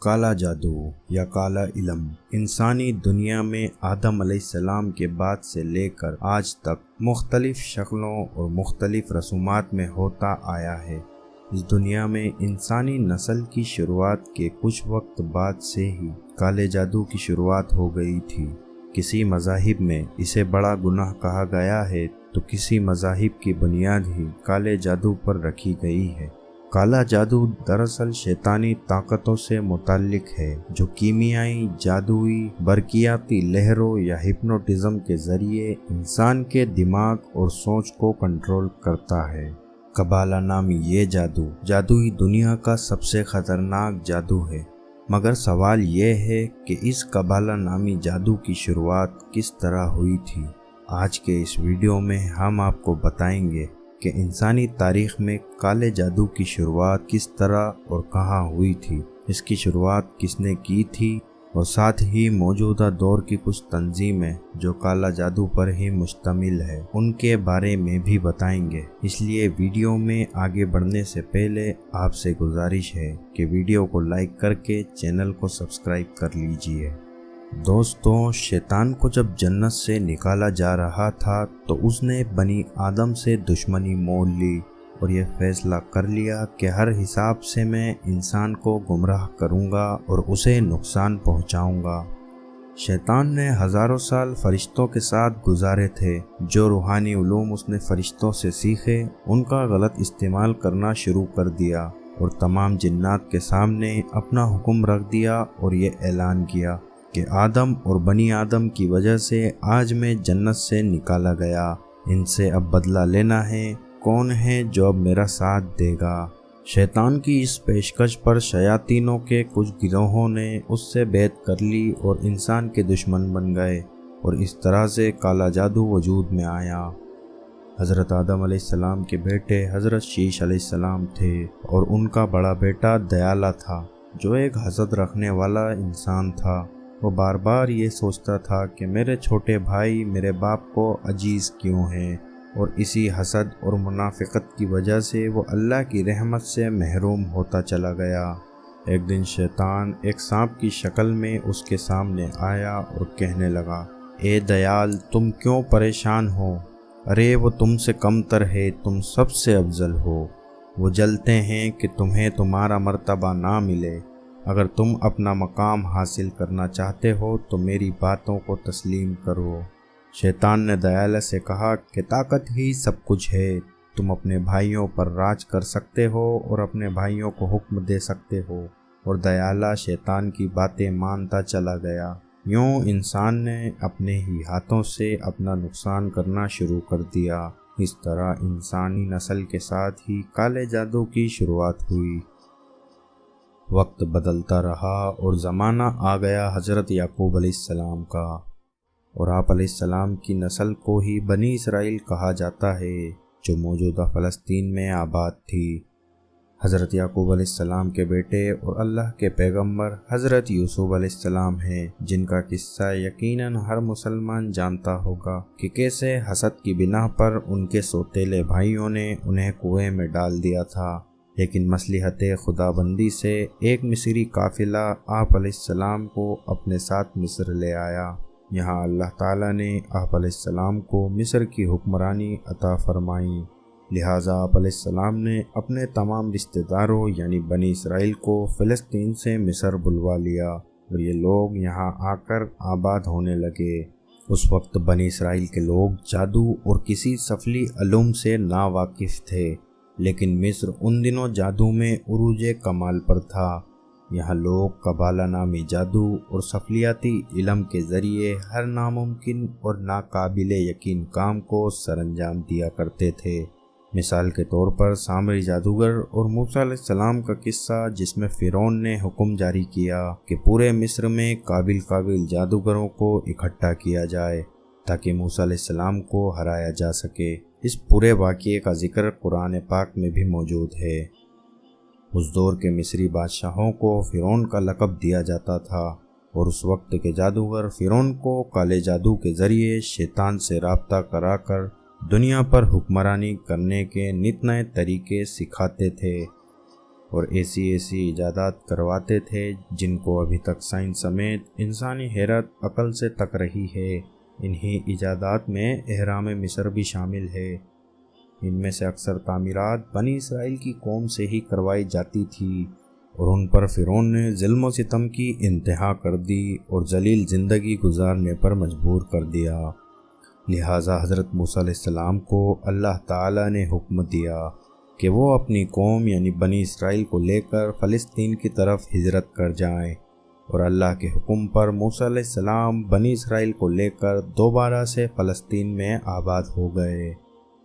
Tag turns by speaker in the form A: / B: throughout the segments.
A: کالا جادو یا کالا علم انسانی دنیا میں آدم علیہ السلام کے بعد سے لے کر آج تک مختلف شکلوں اور مختلف رسومات میں ہوتا آیا ہے۔ اس دنیا میں انسانی نسل کی شروعات کے کچھ وقت بعد سے ہی کالے جادو کی شروعات ہو گئی تھی۔ کسی مذاہب میں اسے بڑا گناہ کہا گیا ہے تو کسی مذاہب کی بنیاد ہی کالے جادو پر رکھی گئی ہے۔ کالا جادو دراصل شیطانی طاقتوں سے متعلق ہے جو کیمیائی، جادوئی، برقیاتی لہروں یا ہپنوٹزم کے ذریعے انسان کے دماغ اور سوچ کو کنٹرول کرتا ہے۔ قبالہ نامی یہ جادوئی دنیا کا سب سے خطرناک جادو ہے، مگر سوال یہ ہے کہ اس قبالہ نامی جادو کی شروعات کس طرح ہوئی تھی۔ آج کے اس ویڈیو میں ہم آپ کو بتائیں گے کہ انسانی تاریخ میں کالے جادو کی شروعات کس طرح اور کہاں ہوئی تھی، اس کی شروعات کس نے کی تھی، اور ساتھ ہی موجودہ دور کی کچھ تنظیمیں جو کالا جادو پر ہی مشتمل ہے ان کے بارے میں بھی بتائیں گے۔ اس لیے ویڈیو میں آگے بڑھنے سے پہلے آپ سے گزارش ہے کہ ویڈیو کو لائک کر کے چینل کو سبسکرائب کر لیجئے۔ دوستوں، شیطان کو جب جنت سے نکالا جا رہا تھا تو اس نے بنی آدم سے دشمنی مول لی اور یہ فیصلہ کر لیا کہ ہر حساب سے میں انسان کو گمراہ کروں گا اور اسے نقصان پہنچاؤں گا۔ شیطان نے ہزاروں سال فرشتوں کے ساتھ گزارے تھے۔ جو روحانی علوم اس نے فرشتوں سے سیکھے ان کا غلط استعمال کرنا شروع کر دیا اور تمام جنات کے سامنے اپنا حکم رکھ دیا اور یہ اعلان کیا کہ آدم اور بنی آدم کی وجہ سے آج میں جنت سے نکالا گیا، ان سے اب بدلہ لینا ہے، کون ہے جو اب میرا ساتھ دے گا۔ شیطان کی اس پیشکش پر شیاطینوں کے کچھ گروہوں نے اس سے بیعت کر لی اور انسان کے دشمن بن گئے، اور اس طرح سے کالا جادو وجود میں آیا۔ حضرت آدم علیہ السلام کے بیٹے حضرت شیش علیہ السلام تھے اور ان کا بڑا بیٹا دیالہ تھا جو ایک حسد رکھنے والا انسان تھا۔ وہ بار بار یہ سوچتا تھا کہ میرے چھوٹے بھائی میرے باپ کو عزیز کیوں ہیں، اور اسی حسد اور منافقت کی وجہ سے وہ اللہ کی رحمت سے محروم ہوتا چلا گیا۔ ایک دن شیطان ایک سانپ کی شکل میں اس کے سامنے آیا اور کہنے لگا، اے دیال، تم کیوں پریشان ہو؟ ارے وہ تم سے کم تر ہے، تم سب سے افضل ہو۔ وہ جلتے ہیں کہ تمہیں تمہارا مرتبہ نہ ملے۔ اگر تم اپنا مقام حاصل کرنا چاہتے ہو تو میری باتوں کو تسلیم کرو۔ شیطان نے دیالہ سے کہا کہ طاقت ہی سب کچھ ہے، تم اپنے بھائیوں پر راج کر سکتے ہو اور اپنے بھائیوں کو حکم دے سکتے ہو، اور دیالہ شیطان کی باتیں مانتا چلا گیا۔ یوں انسان نے اپنے ہی ہاتھوں سے اپنا نقصان کرنا شروع کر دیا۔ اس طرح انسانی نسل کے ساتھ ہی کالے جادو کی شروعات ہوئی۔ وقت بدلتا رہا اور زمانہ آ گیا حضرت یعقوب علیہ السلام کا، اور آپ علیہ السلام کی نسل کو ہی بنی اسرائیل کہا جاتا ہے جو موجودہ فلسطین میں آباد تھی۔ حضرت یعقوب علیہ السلام کے بیٹے اور اللہ کے پیغمبر حضرت یوسف علیہ السلام ہیں، جن کا قصہ یقیناً ہر مسلمان جانتا ہوگا کہ کیسے حسد کی بنا پر ان کے سوتیلے بھائیوں نے انہیں کنویں میں ڈال دیا تھا، لیکن مصلحت خدا بندی سے ایک مصری قافلہ آپ علیہ السلام کو اپنے ساتھ مصر لے آیا۔ یہاں اللہ تعالیٰ نے آپ علیہ السلام کو مصر کی حکمرانی عطا فرمائی، لہٰذا آپ علیہ السلام نے اپنے تمام رشتہ داروں یعنی بنی اسرائیل کو فلسطین سے مصر بلوا لیا، اور یہ لوگ یہاں آ کر آباد ہونے لگے۔ اس وقت بنی اسرائیل کے لوگ جادو اور کسی سفلی علوم سے نا واقف تھے، لیکن مصر ان دنوں جادو میں عروج کمال پر تھا۔ یہاں لوگ قبالہ نامی جادو اور سفلیاتی علم کے ذریعے ہر ناممکن اور ناقابل یقین کام کو سر انجام دیا کرتے تھے۔ مثال کے طور پر سامری جادوگر اور موسیٰ علیہ السلام کا قصہ، جس میں فرعون نے حکم جاری کیا کہ پورے مصر میں قابل جادوگروں کو اکٹھا کیا جائے تاکہ موسیٰ علیہ السلام کو ہرایا جا سکے۔ اس پورے واقعے کا ذکر قرآن پاک میں بھی موجود ہے۔ اس دور کے مصری بادشاہوں کو فرعون کا لقب دیا جاتا تھا، اور اس وقت کے جادوگر فرعون کو کالے جادو کے ذریعے شیطان سے رابطہ کرا کر دنیا پر حکمرانی کرنے کے نت نئے طریقے سکھاتے تھے۔ اور ایسی ایجادات کرواتے تھے جن کو ابھی تک سائنس سمیت انسانی حیرت عقل سے تک رہی ہے۔ انہی ایجادات میں اہرام مصر بھی شامل ہے۔ ان میں سے اکثر تعمیرات بنی اسرائیل کی قوم سے ہی کروائی جاتی تھی اور ان پر فرعون نے ظلم و ستم کی انتہا کر دی اور ذلیل زندگی گزارنے پر مجبور کر دیا۔ لہٰذا حضرت موسیٰ علیہ السلام کو اللہ تعالیٰ نے حکم دیا کہ وہ اپنی قوم یعنی بنی اسرائیل کو لے کر فلسطین کی طرف ہجرت کر جائیں، اور اللہ کے حکم پر موسیٰ علیہ السلام بنی اسرائیل کو لے کر دوبارہ سے فلسطین میں آباد ہو گئے۔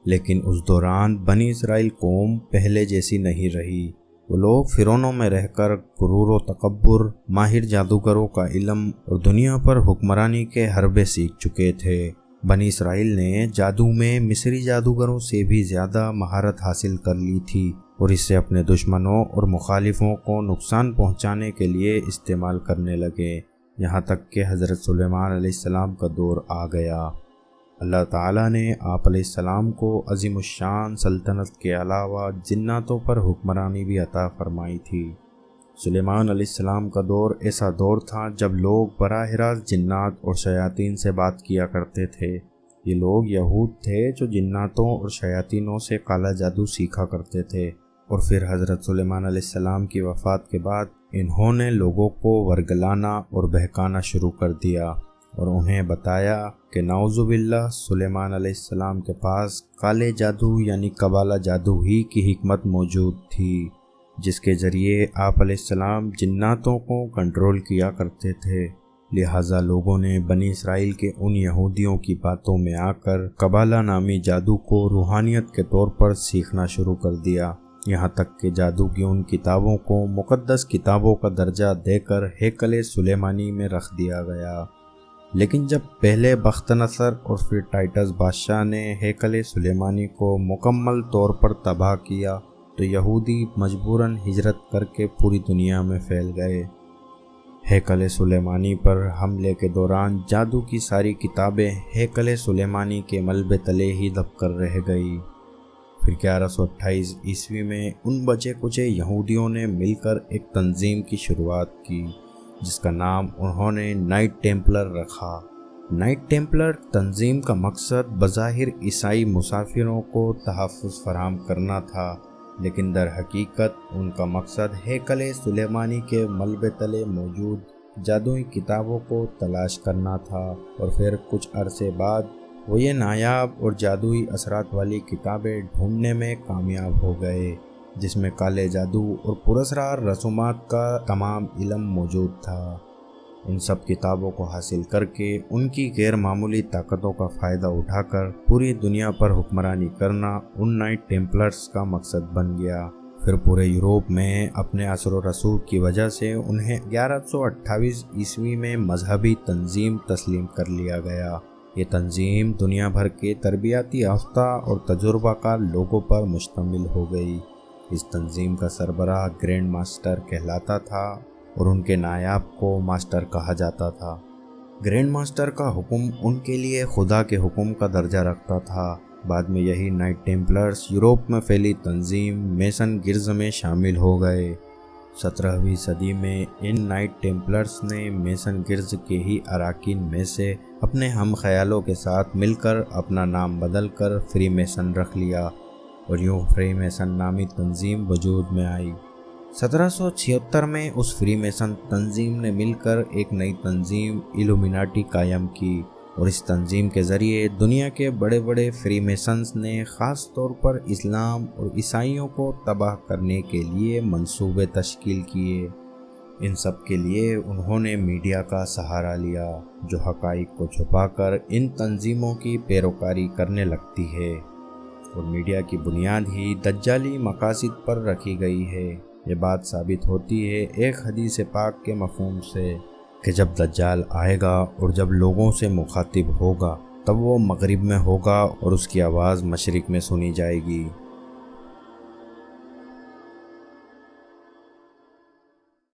A: لیکن اس دوران بنی اسرائیل قوم پہلے جیسی نہیں رہی۔ وہ لوگ فرعونوں میں رہ کر غرور و تکبر، ماہر جادوگروں کا علم اور دنیا پر حکمرانی کے حربے سیکھ چکے تھے۔ بنی اسرائیل نے جادو میں مصری جادوگروں سے بھی زیادہ مہارت حاصل کر لی تھی اور اسے اپنے دشمنوں اور مخالفوں کو نقصان پہنچانے کے لیے استعمال کرنے لگے، یہاں تک کہ حضرت سلیمان علیہ السلام کا دور آ گیا۔ اللہ تعالیٰ نے آپ علیہ السلام کو عظیم الشان سلطنت کے علاوہ جناتوں پر حکمرانی بھی عطا فرمائی تھی۔ سلیمان علیہ السلام کا دور ایسا دور تھا جب لوگ براہ راست جنات اور شیاطین سے بات کیا کرتے تھے۔ یہ لوگ یہود تھے جو جناتوں اور شیاطینوں سے کالا جادو سیکھا کرتے تھے، اور پھر حضرت سلیمان علیہ السلام کی وفات کے بعد انہوں نے لوگوں کو ورگلانا اور بہکانا شروع کر دیا اور انہیں بتایا کہ نعوذ باللہ سلیمان علیہ السلام کے پاس کالے جادو یعنی قبالہ جادو ہی کی حکمت موجود تھی، جس کے ذریعے آپ علیہ السلام جناتوں کو کنٹرول کیا کرتے تھے۔ لہٰذا لوگوں نے بنی اسرائیل کے ان یہودیوں کی باتوں میں آ کر قبالہ نامی جادو کو روحانیت کے طور پر سیکھنا شروع کر دیا، یہاں تک کہ جادو کی ان کتابوں کو مقدس کتابوں کا درجہ دے کر ہیکل سلیمانی میں رکھ دیا گیا۔ لیکن جب پہلے بخت نصر اور پھر ٹائٹس بادشاہ نے ہیکل سلیمانی کو مکمل طور پر تباہ کیا تو یہودی مجبوراً ہجرت کر کے پوری دنیا میں پھیل گئے۔ ہیکل سلیمانی پر حملے کے دوران جادو کی ساری کتابیں ہیکل سلیمانی کے ملبے تلے ہی دب کر رہ گئی۔ پھر 1128 عیسوی میں ان بچے کچے یہودیوں نے مل کر ایک تنظیم کی شروعات کی جس کا نام انہوں نے نائٹ ٹیمپلر رکھا۔ نائٹ ٹیمپلر تنظیم کا مقصد بظاہر عیسائی مسافروں کو تحفظ فراہم کرنا تھا، لیکن در حقیقت ان کا مقصد ہیکل سلیمانی کے ملبے تلے موجود جادوئی کتابوں کو تلاش کرنا تھا، اور پھر کچھ عرصے بعد وہ یہ نایاب اور جادوئی اثرات والی کتابیں ڈھونڈنے میں کامیاب ہو گئے جس میں کالے جادو اور پراسرار رسومات کا تمام علم موجود تھا۔ ان سب کتابوں کو حاصل کر کے ان کی غیر معمولی طاقتوں کا فائدہ اٹھا کر پوری دنیا پر حکمرانی کرنا ان نائٹ ٹیمپلرز کا مقصد بن گیا۔ پھر پورے یورپ میں اپنے اثر و رسوخ کی وجہ سے انہیں 1128 عیسوی میں مذہبی تنظیم تسلیم کر لیا گیا۔ یہ تنظیم دنیا بھر کے تربیتی یافتہ اور تجربہ کار لوگوں پر مشتمل ہو گئی۔ اس تنظیم کا سربراہ گرینڈ ماسٹر کہلاتا تھا اور ان کے نائب کو ماسٹر کہا جاتا تھا۔ گرینڈ ماسٹر کا حکم ان کے لیے خدا کے حکم کا درجہ رکھتا تھا۔ بعد میں یہی نائٹ ٹیمپلرز یورپ میں پھیلی تنظیم میسن گرز میں شامل ہو گئے۔ 17ویں صدی میں ان نائٹ ٹیمپلرز نے میسن گرز کے ہی اراکین میں سے اپنے ہم خیالوں کے ساتھ مل کر اپنا نام بدل کر فری میسن رکھ لیا اور یوں فری میسن نامی تنظیم وجود میں آئی۔ 1776 میں اس فری میسن تنظیم نے مل کر ایک نئی تنظیم ایلومیناٹی قائم کی، اور اس تنظیم کے ذریعے دنیا کے بڑے بڑے فری میسنز نے خاص طور پر اسلام اور عیسائیوں کو تباہ کرنے کے لیے منصوبے تشکیل کیے۔ ان سب کے لیے انہوں نے میڈیا کا سہارا لیا جو حقائق کو چھپا کر ان تنظیموں کی پیروکاری کرنے لگتی ہے، اور میڈیا کی بنیاد ہی دجالی مقاصد پر رکھی گئی ہے۔ یہ بات ثابت ہوتی ہے ایک حدیث پاک کے مفہوم سے کہ جب دجال آئے گا اور جب لوگوں سے مخاطب ہوگا تب وہ مغرب میں ہوگا اور اس کی آواز مشرق میں سنی جائے گی۔